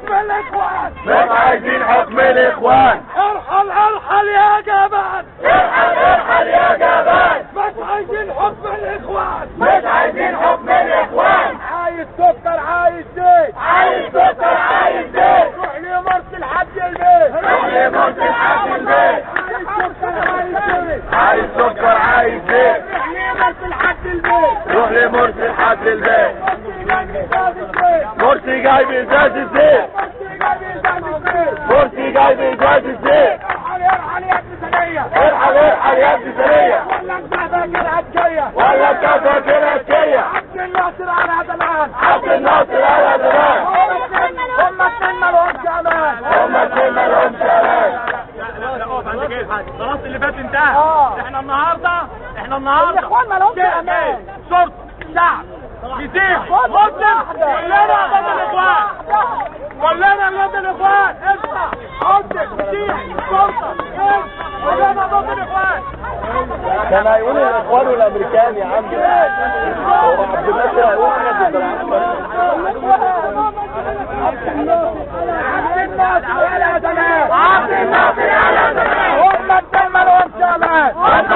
حكم الاخوان، مش عايزين حكم الاخوان. ارحل ارحل يا جبان، ارحل ارحل يا جبان. مش عايزين حكم الاخوان، مش عايزين حكم الاخوان. عايز سكر عايز زيت، عايز سكر عايز زيت. روح لمرسي لحد البيت، روح لمرسي لحد البيت. عايز سكر عايز زيت. روح لمرسي لحد البيت، روح لمرسي لحد البيت. مرسي جايب ازاز الزيت. مرسي جايب ازاز الزيت. ارحل ارحل يا ابن ثانية، ارحل ارحل يا ابن ثانية. ولا الكعبة العسكرية، ولا الكعبة العسكرية. عبد الناصر على زمان، عبد الناصر على زمان. هم اتنين مالهمش امان، هم اتنين مالهمش امان. خلاص اللي فات انتهى. احنا النهارده الاخوان مالهمش امان، شرطه شعب مسيح مسلم كلنا ضد الاخوان، كلنا ضد الاخوان. اسمع مسلم مسيح شرطه كلنا ضد الاخوان. كان هيقول الاخوان والامريكان يا عم. هو عبد الناصر هيقول حاجه ضد عبد الناصر على زمان، عبد الناصر على زمان. هم اتنين مالهمش امان. هم